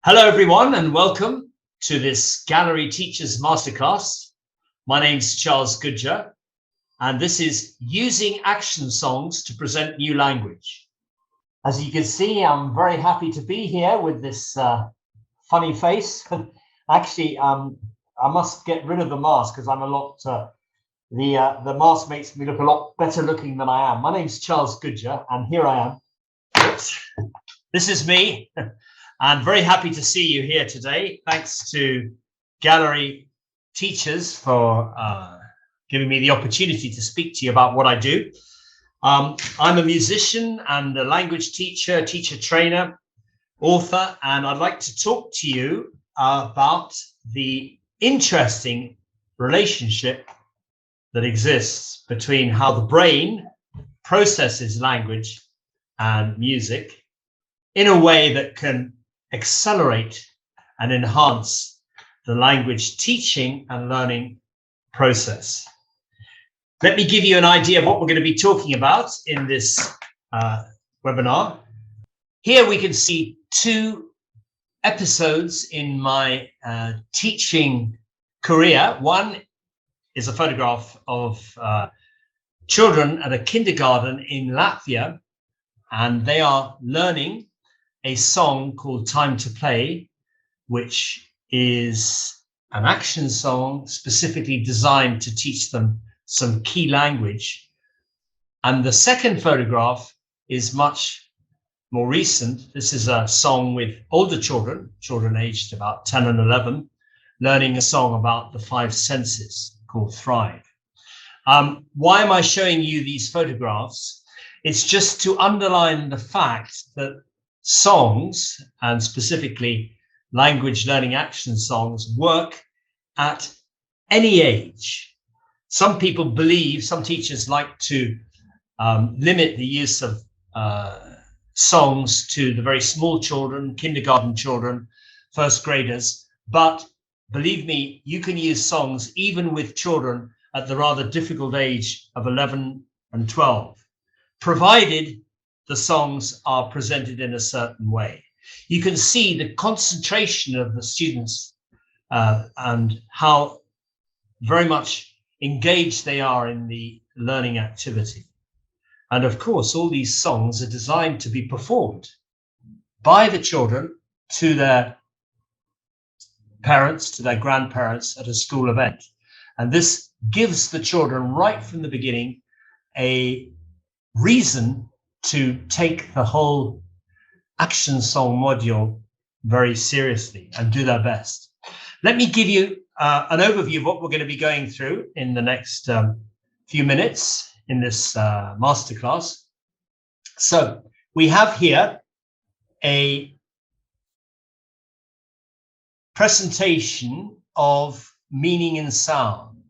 Hello, everyone, and welcome to this Gallery Teachers Masterclass. My name's Charles Goodger, and this is using action songs to present new language. As you can see, I'm very happy to be here with this funny face. Actually, I must get rid of the mask because I'm a lot. The mask makes me look a lot better looking than I am. My name's Charles Goodger, and here I am. Oops. This is me. I'm very happy to see you here today. Thanks to Gallery Teachers for giving me the opportunity to speak to you about what I do. I'm a musician and a language teacher, teacher trainer, author, and I'd like to talk to you about the interesting relationship that exists between how the brain processes language and music in a way that can accelerate and enhance the language teaching and learning process. Let me give you an idea of what we're going to be talking about in this webinar. Here we can see two episodes in my teaching career. One is a photograph of children at a kindergarten in Latvia, and they are learning a song called Time to Play, which is an action song specifically designed to teach them some key language. And the second photograph is much more recent. This is a song with older children aged about 10 and 11, learning a song about the five senses called Thrive. Why am I showing you these photographs? It's just to underline the fact that songs, and specifically language learning action songs, work at any age. Some people believe, some teachers like to limit the use of songs to the very small children, kindergarten children, first graders. But believe me, you can use songs even with children at the rather difficult age of 11 and 12, provided the songs are presented in a certain way. You can see the concentration of the students and how very much engaged they are in the learning activity. And of course, all these songs are designed to be performed by the children to their parents, to their grandparents at a school event. And this gives the children right from the beginning a reason to take the whole action song module very seriously and do their best. Let me give you an overview of what we're going to be going through in the next few minutes in this masterclass. So we have here a presentation of meaning in sound.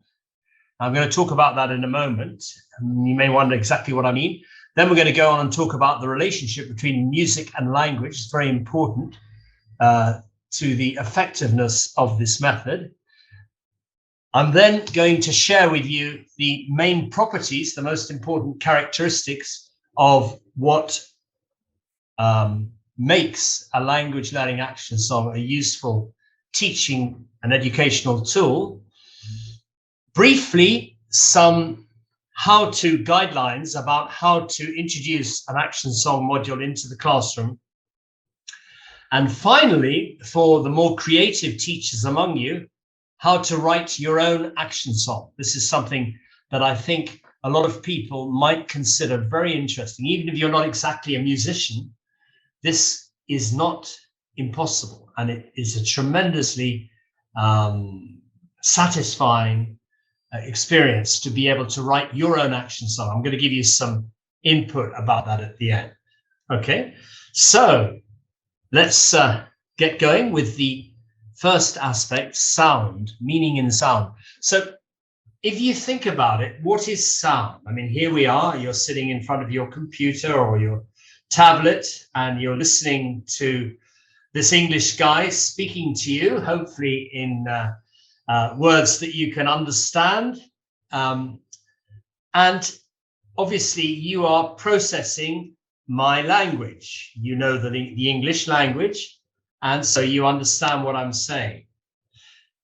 I'm going to talk about that in a moment. You may wonder exactly what I mean. Then we're going to go on and talk about the relationship between music and language. It's very important to the effectiveness of this method. I'm then going to share with you the main properties, the most important characteristics of what makes a language learning action song a useful teaching and educational tool. Briefly, some how-to guidelines about how to introduce an action song module into the classroom. And finally, for the more creative teachers among you, how to write your own action song. This is something that I think a lot of people might consider very interesting. Even if you're not exactly a musician, this is not impossible. And it is a tremendously satisfying experience to be able to write your own action song. I'm going to give you some input about that at the end. Okay, so let's get going with the first aspect, sound, meaning in sound. So if you think about it, what is sound? I mean, here we are, you're sitting in front of your computer or your tablet and you're listening to this English guy speaking to you, hopefully in words that you can understand. And obviously you are processing my language. You know the English language. and so you understand what I'm saying.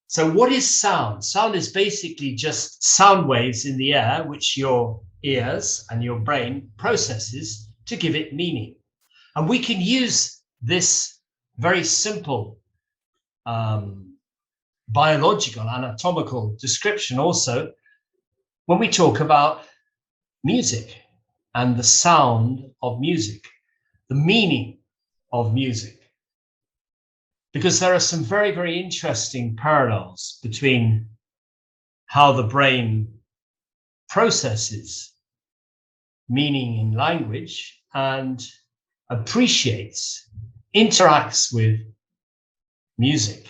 So what is sound? Sound is basically just sound waves in the air, which your ears and your brain processes to give it meaning. And we can use this very simple biological, anatomical description also when we talk about music and the sound of music, the meaning of music. Because there are some very, very interesting parallels between how the brain processes meaning in language and appreciates, interacts with music,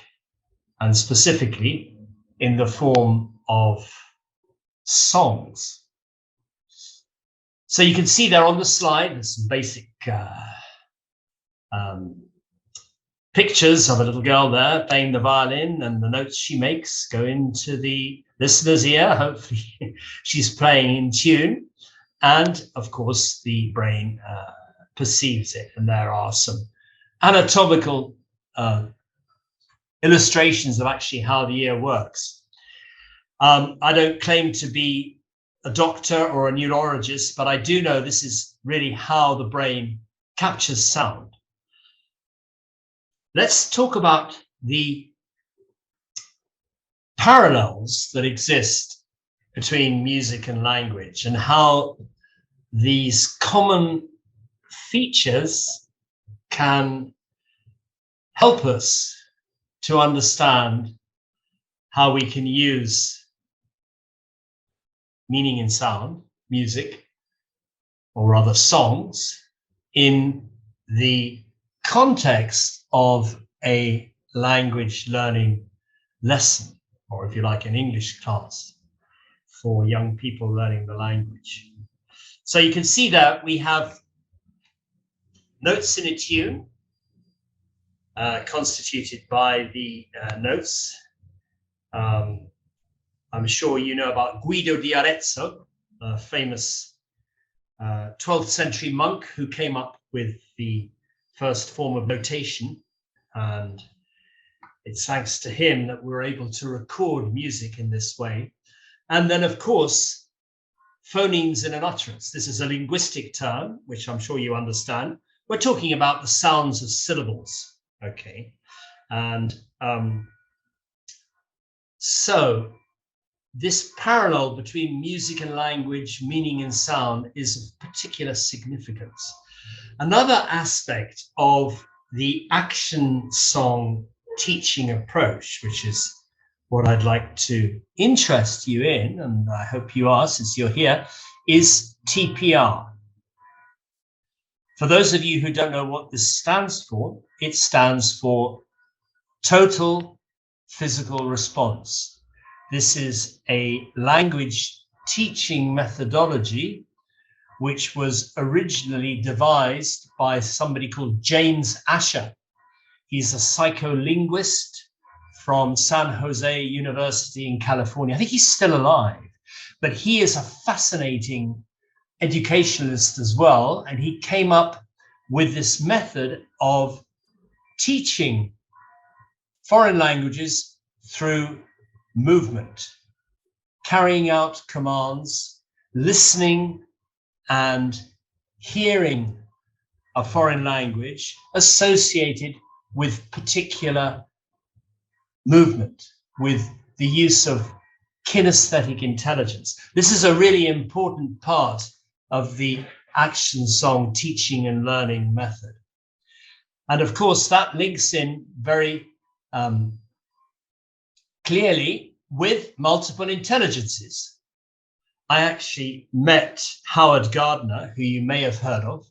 and specifically in the form of songs. So you can see there on the slide, there's some basic pictures of a little girl there playing the violin, and the notes she makes go into the listener's ear. Hopefully she's playing in tune. And of course, the brain perceives it. And there are some anatomical illustrations of actually how the ear works. I don't claim to be a doctor or a neurologist, but I do know this is really how the brain captures sound. Let's talk about the parallels that exist between music and language and how these common features can help us to understand how we can use meaning in sound, music, or rather songs, in the context of a language learning lesson, or if you like, an English class for young people learning the language. So you can see that we have notes in a tune, constituted by the notes. I'm sure you know about Guido di Arezzo, a famous 12th century monk who came up with the first form of notation. And it's thanks to him that we're able to record music in this way. And then, of course, phonemes in an utterance. This is a linguistic term, which I'm sure you understand. We're talking about the sounds of syllables, okay? And so this parallel between music and language, meaning and sound, is of particular significance. Another aspect of the action song teaching approach, which is what I'd like to interest you in, and I hope you are since you're here, is TPR. For those of you who don't know what this stands for, it stands for total physical response. This is a language teaching methodology which was originally devised by somebody called James Asher. He's a psycholinguist from San Jose University in California. I think he's still alive, but he is a fascinating educationalist as well. And he came up with this method of teaching foreign languages through movement, carrying out commands, listening and hearing a foreign language associated with particular movement, with the use of kinesthetic intelligence. This is a really important part of the action song teaching and learning method. And of course, that links in very clearly with multiple intelligences. I actually met Howard Gardner, who you may have heard of.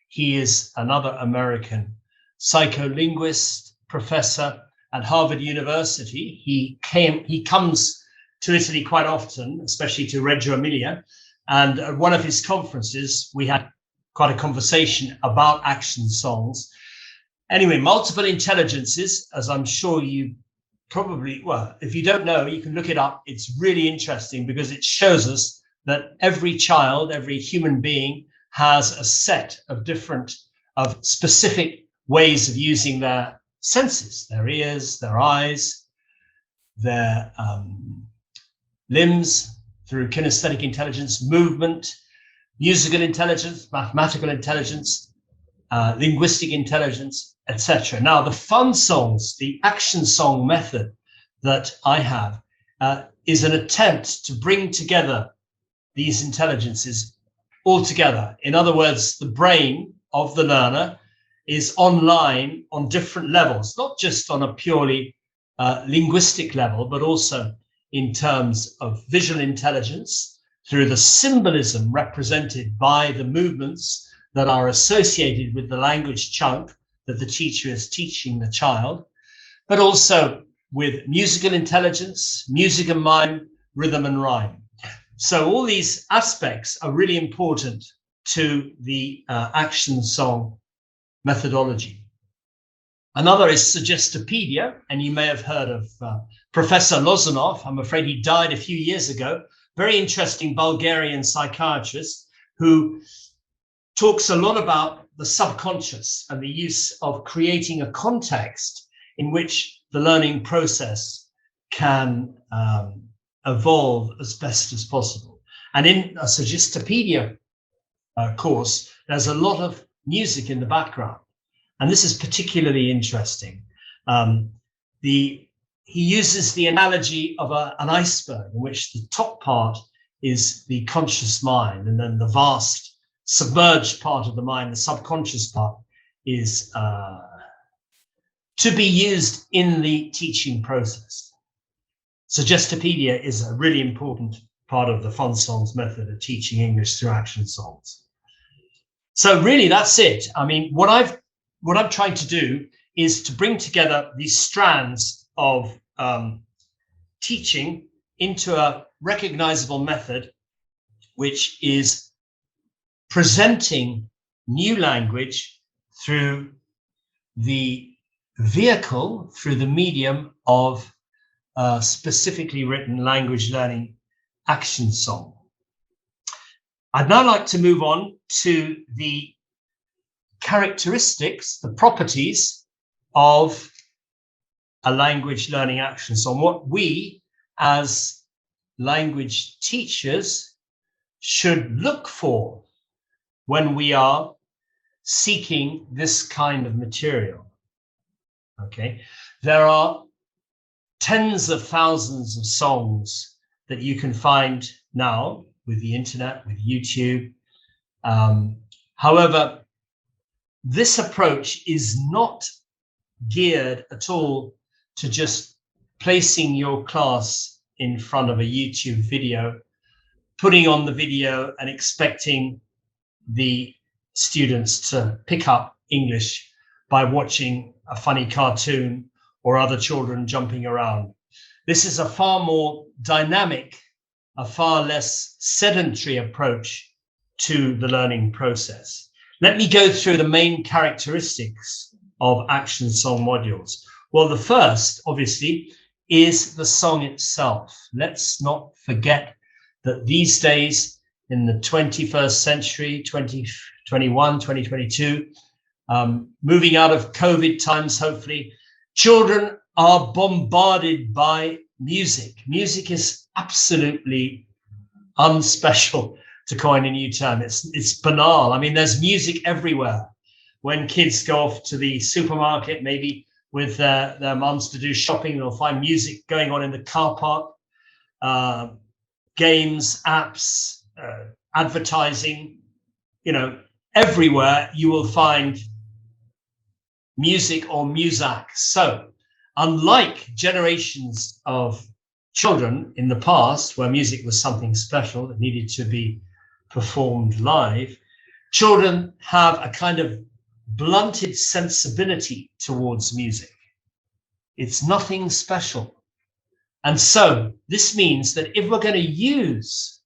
He is another American psycholinguist, professor at Harvard University. He comes to Italy quite often, especially to Reggio Emilia. And at one of his conferences, we had quite a conversation about action songs. Anyway, multiple intelligences, as I'm sure you probably, well, if you don't know, you can look it up. It's really interesting because it shows us that every child, every human being has a set of different, of specific ways of using their senses, their ears, their eyes, their limbs, through kinesthetic intelligence, movement, musical intelligence, mathematical intelligence, linguistic intelligence, etc. Now, the Funsongs, the action song method that I have, is an attempt to bring together these intelligences all together. In other words, the brain of the learner is online on different levels, not just on a purely linguistic level, but also in terms of visual intelligence through the symbolism represented by the movements that are associated with the language chunk that the teacher is teaching the child, but also with musical intelligence, music and mime, rhythm and rhyme. So all these aspects are really important to the action song methodology. Another is Suggestopedia, and you may have heard of Professor Lozanov. I'm afraid he died a few years ago. Very interesting Bulgarian psychiatrist who talks a lot about the subconscious and the use of creating a context in which the learning process can evolve as best as possible. And in a Suggestopedia course, there's a lot of music in the background. And this is particularly interesting. He uses the analogy of an iceberg in which the top part is the conscious mind, and then the vast submerged part of the mind, the subconscious part, is to be used in the teaching process. Suggestopedia is a really important part of the Funsongs method of teaching English through action songs. So really, that's it. I mean, what I'm trying to do is to bring together these strands of teaching into a recognizable method, which is presenting new language through the vehicle, through the medium of specifically written language learning action song. I'd now like to move on to the characteristics, the properties of a language learning action song, what we as language teachers should look for when we are seeking this kind of material. Okay, there are tens of thousands of songs that you can find now with the internet, with YouTube. However, this approach is not geared at all to just placing your class in front of a YouTube video, putting on the video and expecting the students to pick up English by watching a funny cartoon or other children jumping around. This is a far more dynamic, a far less sedentary approach to the learning process. Let me go through the main characteristics of action song modules. Well, the first, obviously, is the song itself. Let's not forget that these days, in the 21st century, 2021, 2022, moving out of COVID times, hopefully, children are bombarded by music. Music is absolutely unspecial, to coin a new term. It's banal. I mean, there's music everywhere. When kids go off to the supermarket, maybe with their mums to do shopping, they'll find music going on in the car park, games, apps, advertising, everywhere you will find music or muzak. So unlike generations of children in the past, where music was something special that needed to be performed live, children have a kind of blunted sensibility towards music. It's nothing special. And so this means that if we're going to use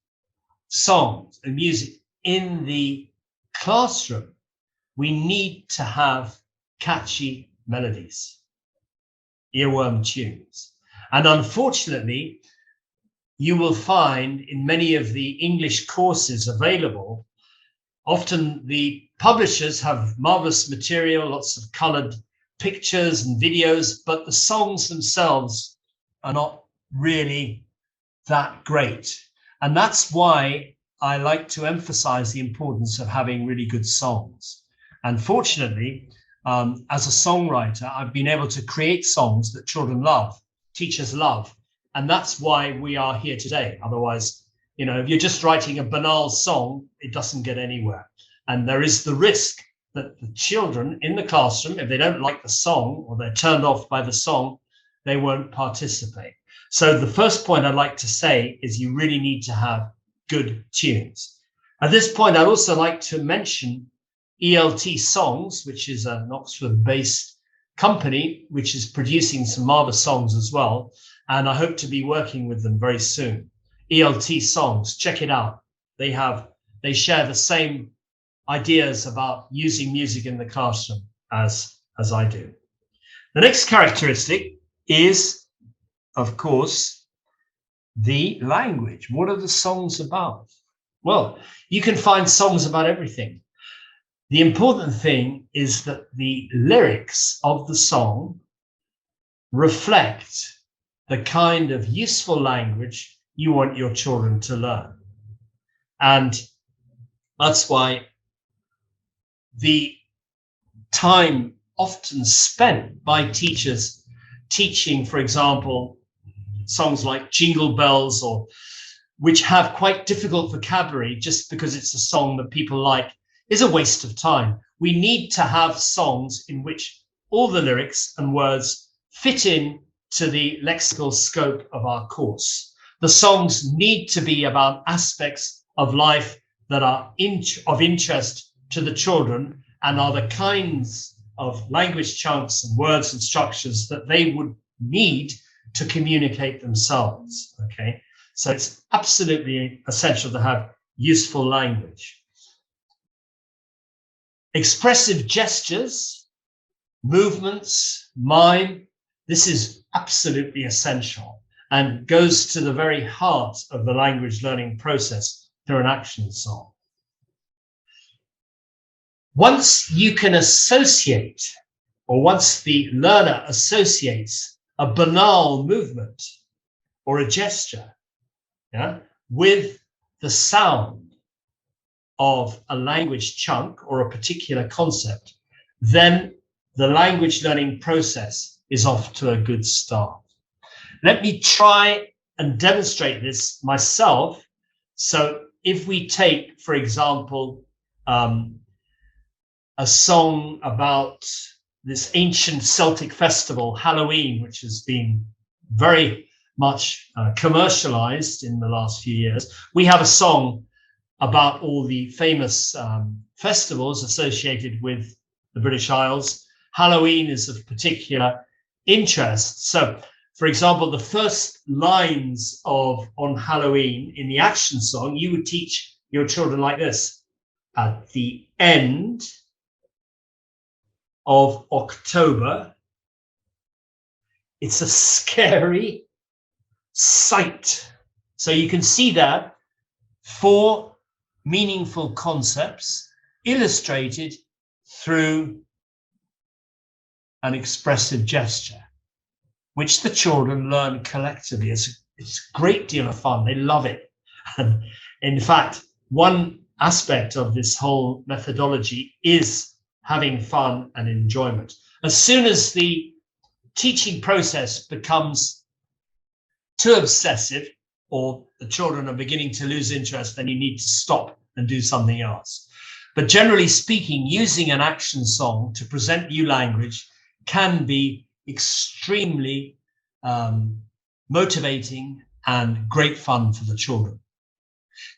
songs and music in the classroom, we need to have catchy melodies, earworm tunes. And unfortunately, you will find in many of the English courses available, often the publishers have marvelous material, lots of colored pictures and videos, but the songs themselves are not really that great. And that's why I like to emphasize the importance of having really good songs. And fortunately, as a songwriter, I've been able to create songs that children love, teachers love. And that's why we are here today. Otherwise, you know, if you're just writing a banal song, it doesn't get anywhere. And there is the risk that the children in the classroom, if they don't like the song or they're turned off by the song, they won't participate. So the first point I'd like to say is you really need to have good tunes. At this point, I'd also like to mention ELT Songs, which is an Oxford-based company, which is producing some marvelous songs as well. And I hope to be working with them very soon. ELT Songs, check it out. They share the same ideas about using music in the classroom as I do. The next characteristic is, of course, the language. What are the songs about? Well, you can find songs about everything. The important thing is that the lyrics of the song reflect the kind of useful language you want your children to learn. And that's why the time often spent by teachers teaching, for example, songs like Jingle Bells, or which have quite difficult vocabulary just because it's a song that people like, is a waste of time. We need to have songs in which all the lyrics and words fit in to the lexical scope of our course. The songs need to be about aspects of life that are of interest to the children and are the kinds of language chunks and words and structures that they would need to communicate themselves, okay? So it's absolutely essential to have useful language. Expressive gestures, movements, mime, this is absolutely essential and goes to the very heart of the language learning process through an action song. Once you can associate, or once the learner associates a banal movement or a gesture, with the sound of a language chunk or a particular concept, then the language learning process is off to a good start. Let me try and demonstrate this myself. So if we take, for example, a song about this ancient Celtic festival, Halloween, which has been very much commercialized in the last few years. We have a song about all the famous festivals associated with the British Isles. Halloween is of particular interest. So, for example, the first lines of On Halloween in the action song, you would teach your children like this. At the end of October, it's a scary sight. So you can see that 4 meaningful concepts illustrated through an expressive gesture, which the children learn collectively. It's a great deal of fun. They love it. And in fact, one aspect of this whole methodology is having fun and enjoyment. As soon as the teaching process becomes too obsessive, or the children are beginning to lose interest, then you need to stop and do something else. But generally speaking, using an action song to present new language can be extremely motivating and great fun for the children.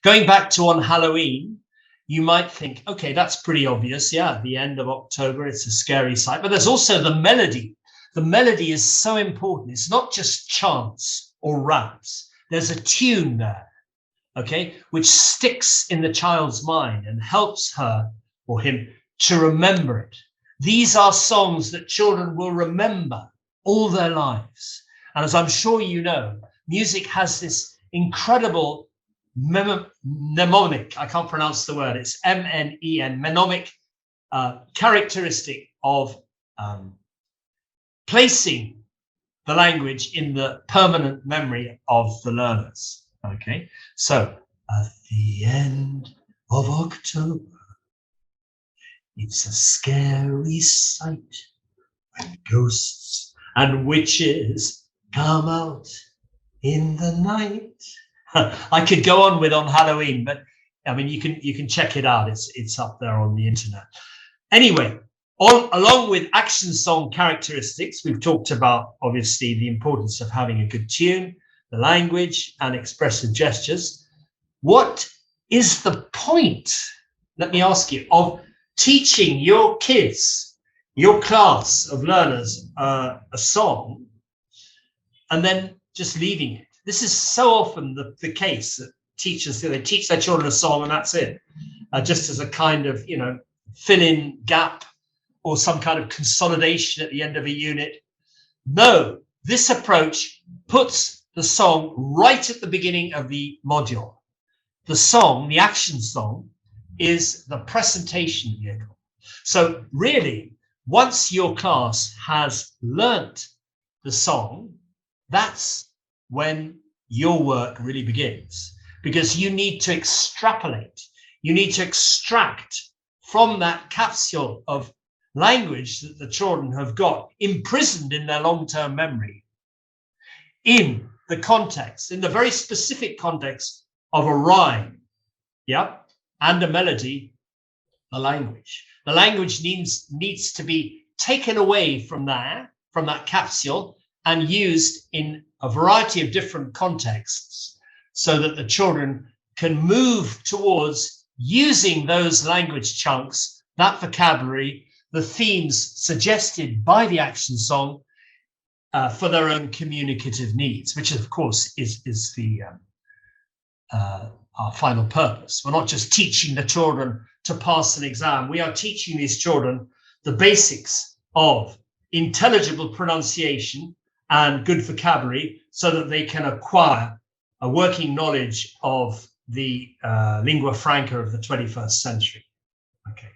Going back to On Halloween, you might think, okay, that's pretty obvious. Yeah, at the end of October, it's a scary sight. But there's also the melody. The melody is so important. It's not just chants or raps. There's a tune there, okay, which sticks in the child's mind and helps her or him to remember it. These are songs that children will remember all their lives. And as I'm sure you know, music has this incredible mnemonic, I can't pronounce the word, it's M-N-E-N, mnemonic characteristic of placing the language in the permanent memory of the learners. Okay, so at the end of October, it's a scary sight when ghosts and witches come out in the night. I could go on with on Halloween, but I mean, you can check it out. It's up there on the internet. Anyway, along with action song characteristics, we've talked about obviously the importance of having a good tune, the language, and expressive gestures. What is the point, let me ask you, of teaching your kids, your class of learners, a song and then just leaving it? This is so often the case that teachers, they teach their children a song and that's it, just as a kind of, fill-in gap or some kind of consolidation at the end of a unit. No, this approach puts the song right at the beginning of the module. The song, the action song, is the presentation vehicle. So really, once your class has learnt the song, that's when your work really begins, because you need to extrapolate, you need to extract from that capsule of language that the children have got imprisoned in their long-term memory, in the context, in the very specific context of a rhyme, and a melody, the language. The language needs to be taken away from that capsule and used in a variety of different contexts so that the children can move towards using those language chunks, that vocabulary, the themes suggested by the action song for their own communicative needs, which of course is the our final purpose. We're not just teaching the children to pass an exam. We are teaching these children the basics of intelligible pronunciation and good vocabulary so that they can acquire a working knowledge of the lingua franca of the 21st century. Okay,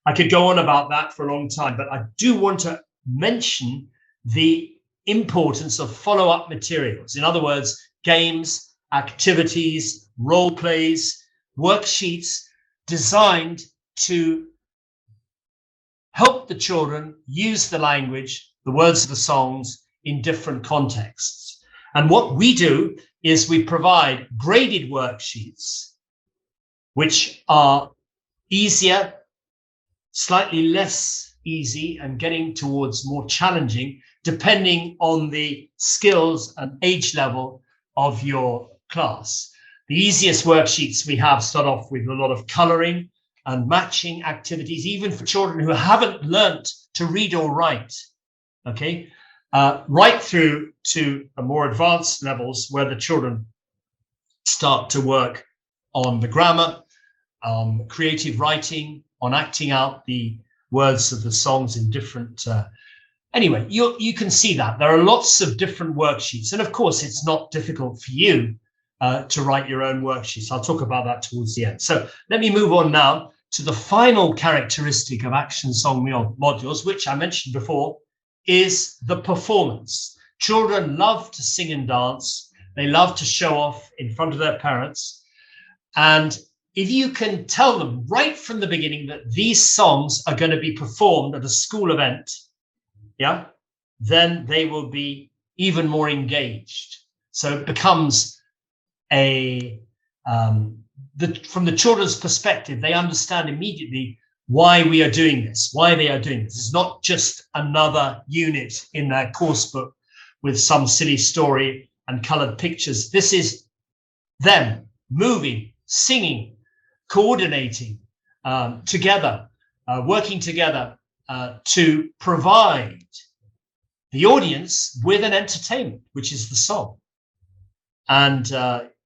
I could go on about that for a long time, but I do want to mention the importance of follow-up materials. In other words, games, activities, role plays, worksheets designed to help the children use the language, the words of the songs in different contexts. And what we do is we provide graded worksheets, which are easier, slightly less easy, and getting towards more challenging, depending on the skills and age level of your class. The easiest worksheets we have start off with a lot of coloring and matching activities, even for children who haven't learnt to read or write, okay? Right through to a more advanced levels where the children start to work on the grammar, creative writing, on acting out the words of the songs in different anyway, you can see that there are lots of different worksheets, and of course it's not difficult for you to write your own worksheets. I'll talk about that towards the end. So let me move on now to the final characteristic of action song modules, which I mentioned before, is the performance. Children love to sing and dance. They love to show off in front of their parents. And if you can tell them right from the beginning that these songs are going to be performed at a school event, then they will be even more engaged. So it becomes from the children's perspective, they understand immediately why we are doing this, why they are doing this. It's not just another unit in their course book with some silly story and colored pictures. This is them moving, singing, coordinating together, working together to provide the audience with an entertainment, which is the song. And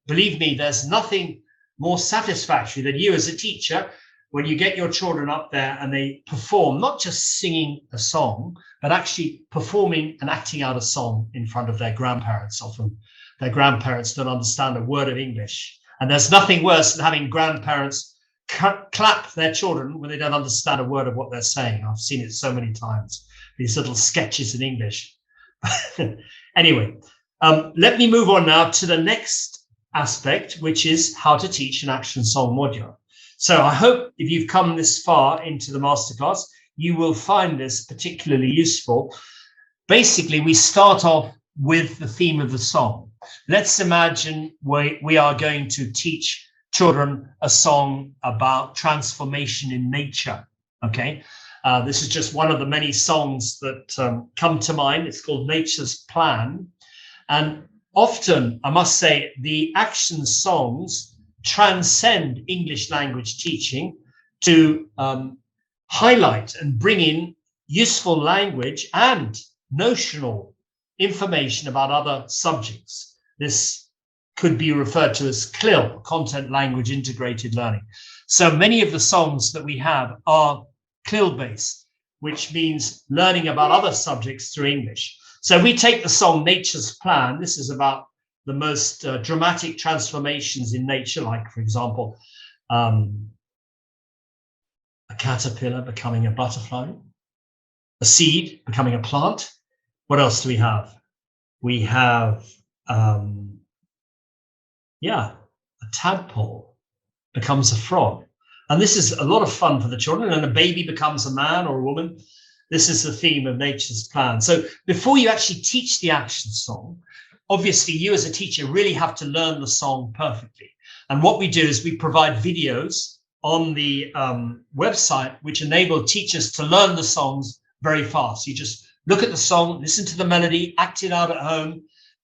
believe me, there's nothing more satisfactory than you as a teacher when you get your children up there and they perform, not just singing a song, but actually performing and acting out a song in front of their grandparents. Often their grandparents don't understand a word of English. And there's nothing worse than having grandparents clap their children when they don't understand a word of what they're saying. I've seen it so many times. these little sketches in English. Anyway, let me move on now to the next aspect, which is how to teach an action song module. So I hope if you've come this far into the masterclass, you will find this particularly useful. Basically, we start off with the theme of the song. Let's imagine we are going to teach children a song about transformation in nature. Okay, this is just one of the many songs that come to mind. It's called Nature's Plan. And often, I must say, the action songs transcend English language teaching to highlight and bring in useful language and notional information about other subjects. This could be referred to as CLIL, Content Language Integrated Learning. So many of the songs that we have are CLIL-based, which means learning about other subjects through English. So we take the song Nature's Plan. This is about the most dramatic transformations in nature, like, for example, a caterpillar becoming a butterfly, a seed becoming a plant. What else do we have? We have, a tadpole becomes a frog. And this is a lot of fun for the children. And a baby becomes a man or a woman. This is the theme of Nature's Plan. So before you actually teach the action song, obviously you as a teacher really have to learn the song perfectly. And what we do is we provide videos on the website which enable teachers to learn the songs very fast. You just look at the song, listen to the melody, act it out at home.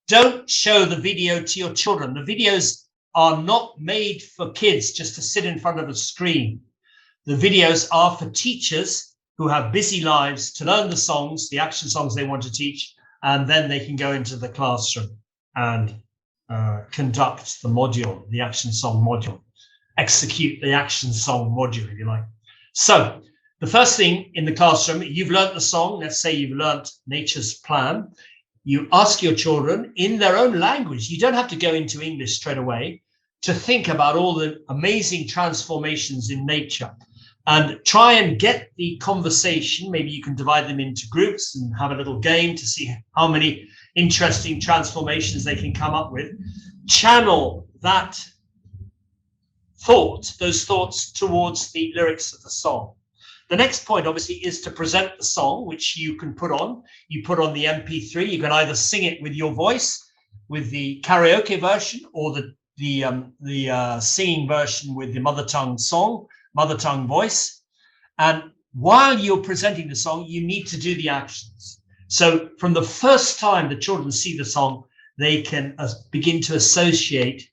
Don't show the video to your children. The videos are not made for kids just to sit in front of a screen. The videos are for teachers who have busy lives to learn the songs, the action songs they want to teach, and then they can go into the classroom and conduct the module, the action song module, execute the action song module, if you like. So the first thing in the classroom, you've learnt the song. Let's say you've learnt Nature's Plan. You ask your children in their own language. You don't have to go into English straight away to think about all the amazing transformations in nature. And try and get the conversation. Maybe you can divide them into groups and have a little game to see how many interesting transformations they can come up with. Channel that thought, those thoughts towards the lyrics of the song. The next point, obviously, is to present the song, which you can put on. You put on the MP3. You can either sing it with your voice, with the karaoke version, or the singing version with the mother tongue song, mother tongue voice. And while you're presenting the song, you need to do the actions. So from the first time the children see the song, they can begin to associate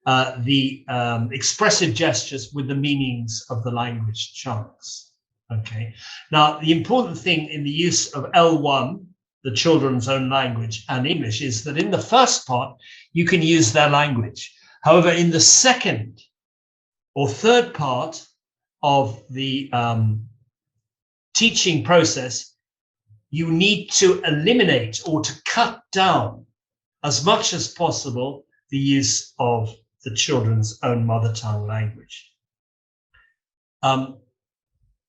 the expressive gestures with the meanings of the language chunks. Okay. Now, the important thing in the use of L1, the children's own language, and English is that in the first part, you can use their language. However, in the second or third part of the teaching process, you need to eliminate or to cut down as much as possible the use of the children's own mother tongue language.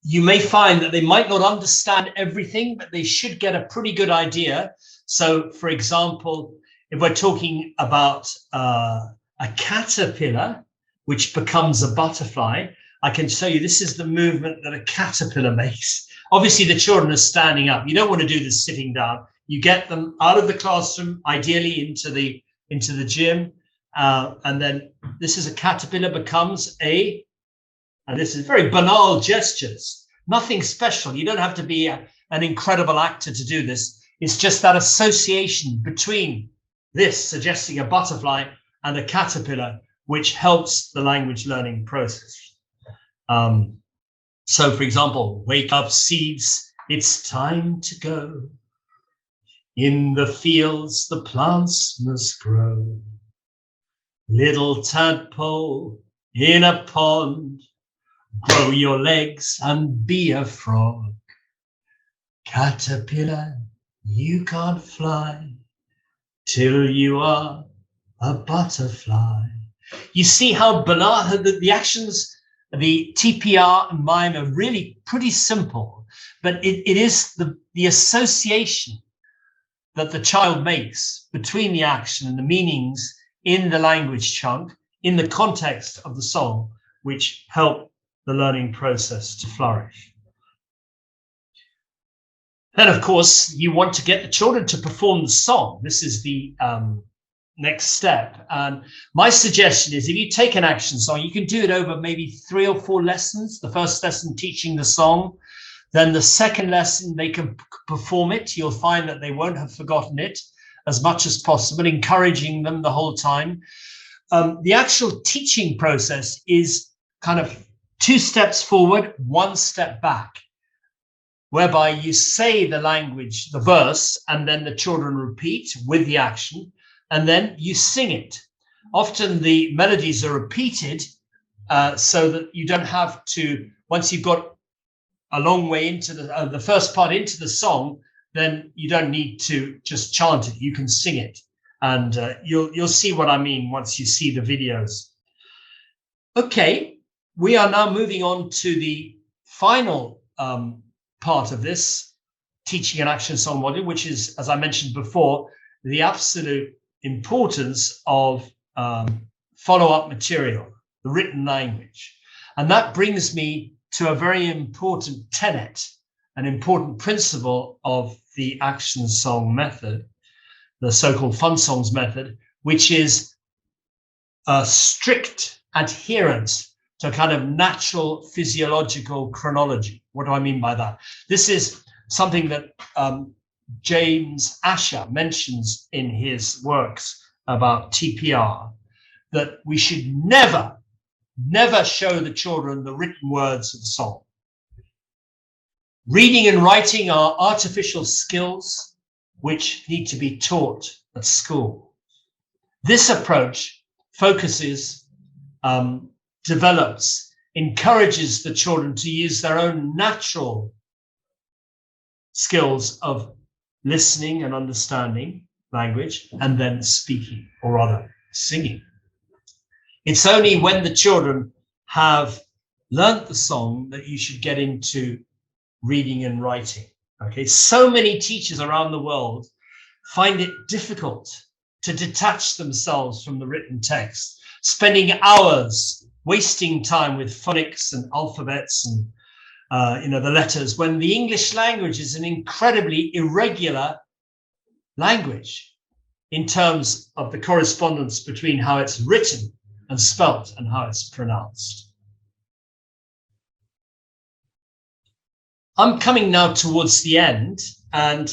You may find that they might not understand everything, but they should get a pretty good idea. So, for example, if we're talking about a caterpillar, which becomes a butterfly, I can show you this is the movement that a caterpillar makes. Obviously, the children are standing up. You don't want to do this sitting down. You get them out of the classroom, ideally into the gym, and then this is a caterpillar becomes a. And this is very banal gestures, nothing special. You don't have to be an incredible actor to do this. It's just that association between this suggesting a butterfly and a caterpillar, which helps the language learning process. So, for example, wake up seeds, it's time to go. In the fields, the plants must grow. Little tadpole in a pond, grow your legs and be a frog. Caterpillar, you can't fly till you are a butterfly. You see how banal the actions, the TPR and mime are really pretty simple, but it is the association that the child makes between the action and the meanings in the language chunk, in the context of the song, which help the learning process to flourish. Then, of course, you want to get the children to perform the song. This is the next step. And my suggestion is if you take an action song, you can do it over maybe 3 or 4 lessons. The first lesson teaching the song, then the second lesson they can perform it. You'll find that they won't have forgotten it as much as possible, encouraging them the whole time. The actual teaching process is kind of 2 steps forward, 1 step back, whereby you say the language, the verse, and then the children repeat with the action, and then you sing it. Often the melodies are repeated so that you don't have to, once you've got a long way into the first part into the song, then you don't need to just chant it, you can sing it. And you'll see what I mean once you see the videos. Okay, we are now moving on to the final part of this teaching an action song module, which is, as I mentioned before, the absolute importance of follow-up material, the written language. And that brings me to a very important tenet, an important principle of the action song method, the so-called Funsongs method, which is a strict adherence to a kind of natural physiological chronology. What do I mean by that? This is something that James Asher mentions in his works about TPR, that we should never show the children the written words of the song. Reading and writing are artificial skills which need to be taught at school. This approach focuses, develops, encourages the children to use their own natural skills of listening and understanding language and then speaking, or rather singing. It's only when the children have learnt the song that you should get into reading and writing. Okay, so many teachers around the world find it difficult to detach themselves from the written text, spending hours wasting time with phonics and alphabets and the letters, when the English language is an incredibly irregular language in terms of the correspondence between how it's written and spelt and how it's pronounced. I'm coming now towards the end, and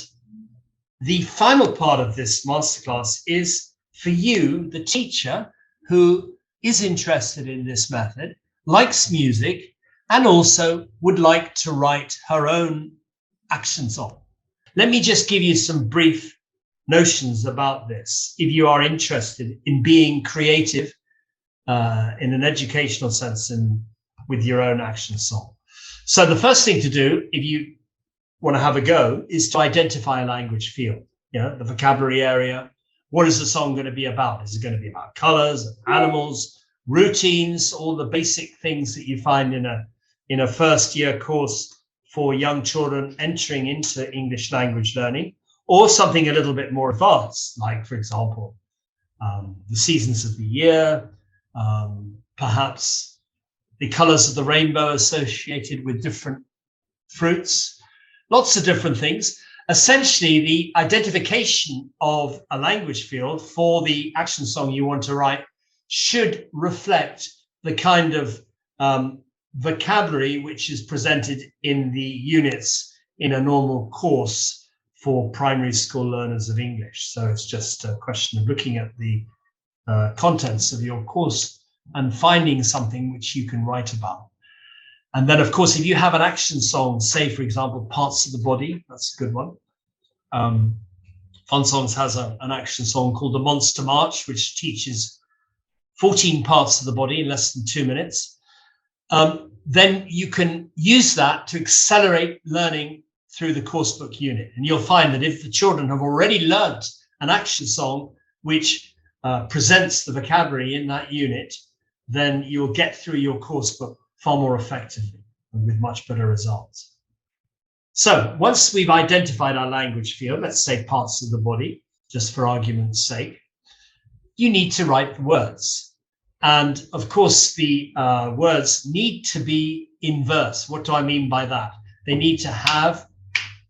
the final part of this masterclass is for you, the teacher, who is interested in this method, likes music, and also would like to write her own action song. Let me just give you some brief notions about this, if you are interested in being creative in an educational sense and with your own action song. So the first thing to do, if you want to have a go, is to identify a language field, the vocabulary area. What is the song going to be about? Is it going to be about colors, animals, routines, all the basic things that you find in a first year course for young children entering into English language learning, or something a little bit more advanced, like, for example, the seasons of the year, perhaps the colors of the rainbow associated with different fruits, lots of different things. Essentially, the identification of a language field for the action song you want to write should reflect the kind of vocabulary which is presented in the units in a normal course for primary school learners of English. So it's just a question of looking at the contents of your course and finding something which you can write about. And then, of course, if you have an action song, say, for example, Parts of the Body, that's a good one. Funsongs has an action song called The Monster March, which teaches 14 parts of the body in less than 2 minutes. Then you can use that to accelerate learning through the coursebook unit. And you'll find that if the children have already learnt an action song which presents the vocabulary in that unit, then you'll get through your coursebook far more effectively and with much better results. So once we've identified our language field, let's say parts of the body, just for argument's sake, you need to write the words. And of course, the words need to be in verse. What do I mean by that? They need to have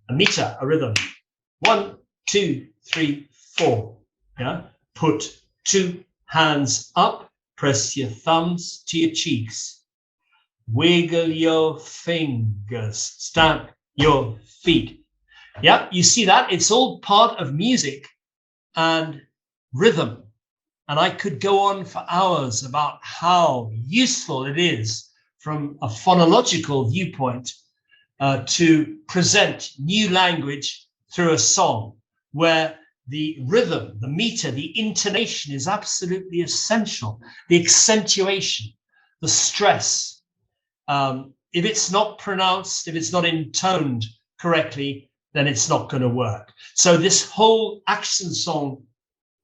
a meter, a rhythm. 1, 2, 3, 4. Yeah. Put 2 hands up, press your thumbs to your cheeks. Wiggle your fingers, stamp your feet. Yeah, you see that? It's all part of music and rhythm. And I could go on for hours about how useful it is from a phonological viewpoint to present new language through a song where the rhythm, the meter, the intonation is absolutely essential. The accentuation, the stress. If it's not pronounced, if it's not intoned correctly, then it's not going to work. So this whole action song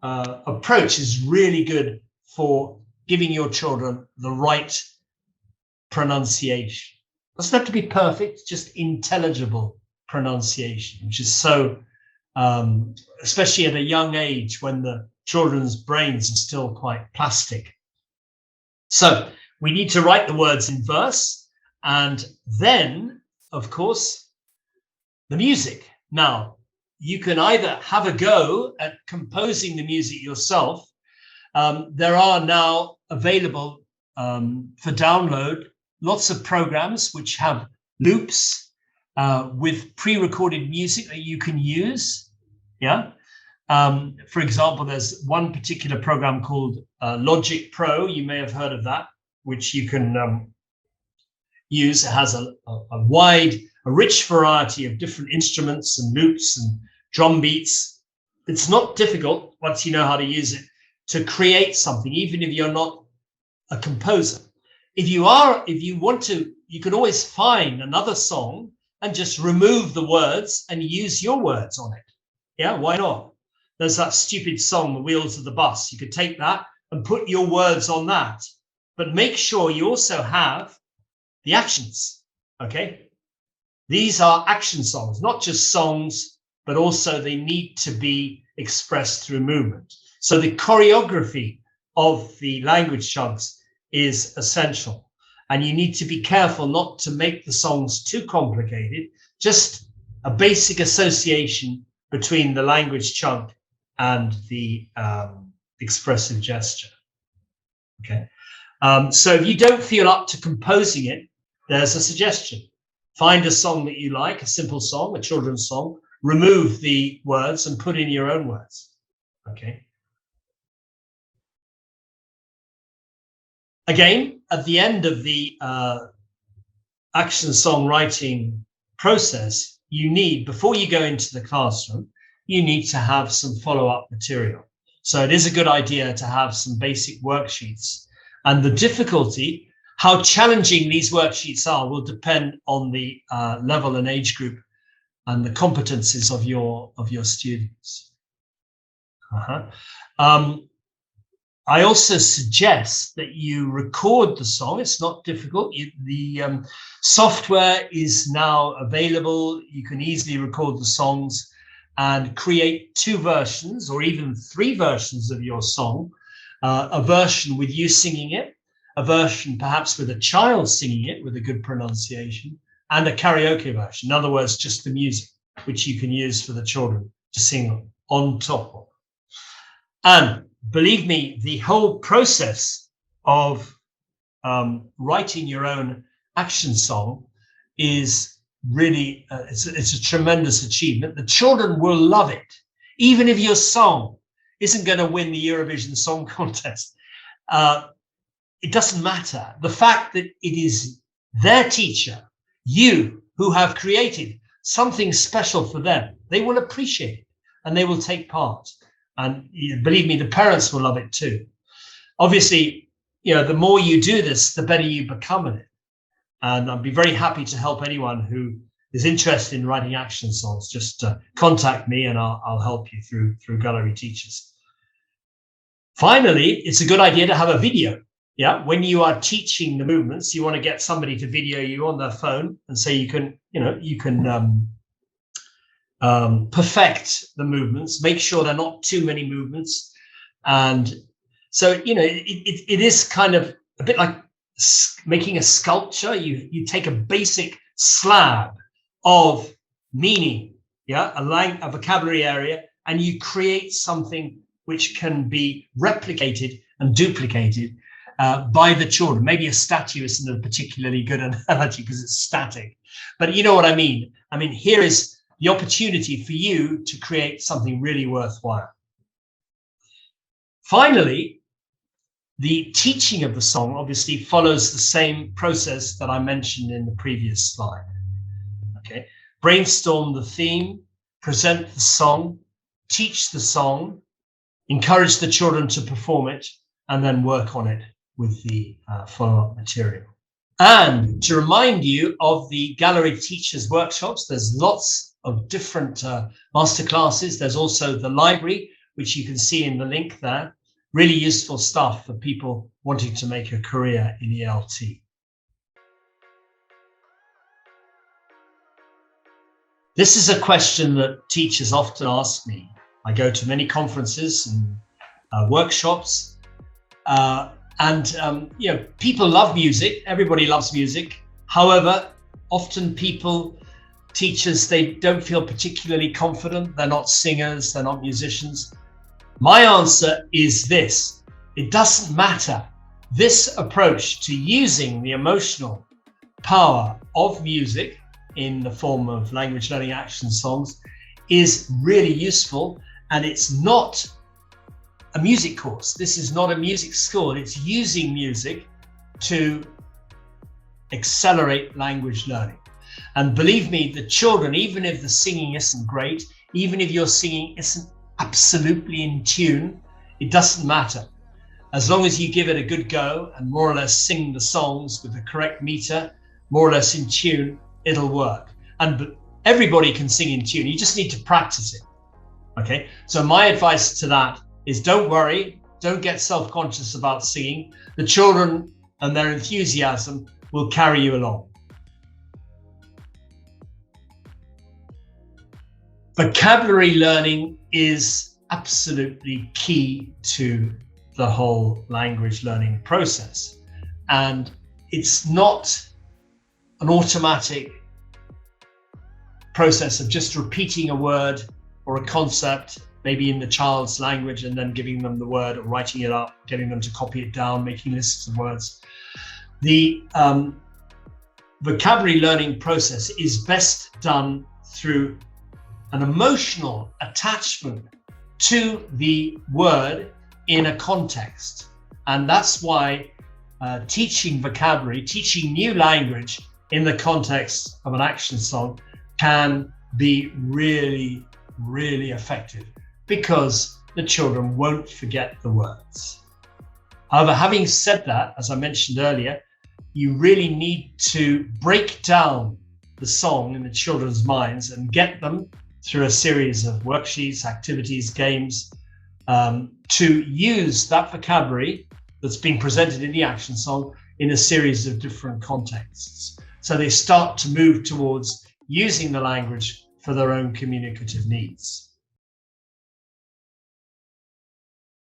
approach is really good for giving your children the right pronunciation. It doesn't have to be perfect, just intelligible pronunciation, which is so, especially at a young age when the children's brains are still quite plastic. So we need to write the words in verse, and then, of course, the music. Now, you can either have a go at composing the music yourself. There are now available for download lots of programs which have loops with pre-recorded music that you can use. Yeah. For example, there's one particular program called Logic Pro. You may have heard of that, which you can use. It has a rich variety of different instruments and loops and drum beats. It's not difficult once you know how to use it to create something, even if you're not a composer. If you want to, you can always find another song and just remove the words and use your words on it. Yeah, why not? There's that stupid song, The Wheels of the Bus. You could take that and put your words on that, but make sure you also have the actions, okay? These are action songs, not just songs, but also they need to be expressed through movement. So the choreography of the language chunks is essential. And you need to be careful not to make the songs too complicated, just a basic association between the language chunk and the expressive gesture. Okay. So if you don't feel up to composing it, there's a suggestion. Find a song that you like, a simple song, a children's song, remove the words and put in your own words. Okay. Again, at the end of the action song writing process, you need, before you go into the classroom, you need to have some follow-up material. So it is a good idea to have some basic worksheets. And the difficulty, how challenging these worksheets are, will depend on the level and age group and the competencies of your students. I also suggest that you record the song. It's not difficult. The software is now available. You can easily record the songs and create 2 versions or even 3 versions of your song. A version with you singing it, a version perhaps with a child singing it with a good pronunciation, and a karaoke version. In other words, just the music, which you can use for the children to sing on top of. And believe me, the whole process of writing your own action song is really, it's a tremendous achievement. The children will love it, even if your song isn't going to win the Eurovision Song Contest. It doesn't matter. The fact that it is their teacher, you, who have created something special for them, they will appreciate it and they will take part. And believe me, the parents will love it too. Obviously, the more you do this, the better you become at it. And I'd be very happy to help anyone who is interested in writing action songs. Just contact me and I'll help you through Gallery Teachers. Finally, it's a good idea to have a video. Yeah, when you are teaching the movements, you want to get somebody to video you on their phone, and so you can perfect the movements, make sure there are not too many movements. And so, it is kind of a bit like making a sculpture. You take a basic slab of meaning, a vocabulary area, and you create something which can be replicated and duplicated by the children. Maybe a statue isn't a particularly good analogy because it's static, but you know what I mean. I mean, here is the opportunity for you to create something really worthwhile. Finally, the teaching of the song obviously follows the same process that I mentioned in the previous slide. Okay, brainstorm the theme, present the song, teach the song, encourage the children to perform it, and then work on it with the follow-up material. And to remind you of the Gallery Teachers Workshops, there's lots of different masterclasses. There's also the library, which you can see in the link there. Really useful stuff for people wanting to make a career in ELT. This is a question that teachers often ask me. I go to many conferences and workshops, and people love music. Everybody loves music. However, often teachers, they don't feel particularly confident. They're not singers, they're not musicians. My answer is this: it doesn't matter. This approach to using the emotional power of music in the form of language learning action songs is really useful, and it's not a music course. This is not a music school. It's using music to accelerate language learning. And believe me, the children, even if the singing isn't great, even if your singing isn't absolutely in tune, it doesn't matter. As long as you give it a good go and more or less sing the songs with the correct meter, more or less in tune, it'll work. And everybody can sing in tune. You just need to practice it. Okay, so my advice to that is don't worry, don't get self-conscious about singing. The children and their enthusiasm will carry you along. Vocabulary learning is absolutely key to the whole language learning process. And it's not an automatic process of just repeating a word or a concept, maybe in the child's language, and then giving them the word or writing it up, getting them to copy it down, making lists of words. The vocabulary learning process is best done through an emotional attachment to the word in a context. And that's why teaching vocabulary, teaching new language in the context of an action song can be really, really effective, because the children won't forget the words. However, having said that, as I mentioned earlier, you really need to break down the song in the children's minds and get them through a series of worksheets, activities, games, to use that vocabulary that's been presented in the action song in a series of different contexts. So they start to move towards using the language for their own communicative needs.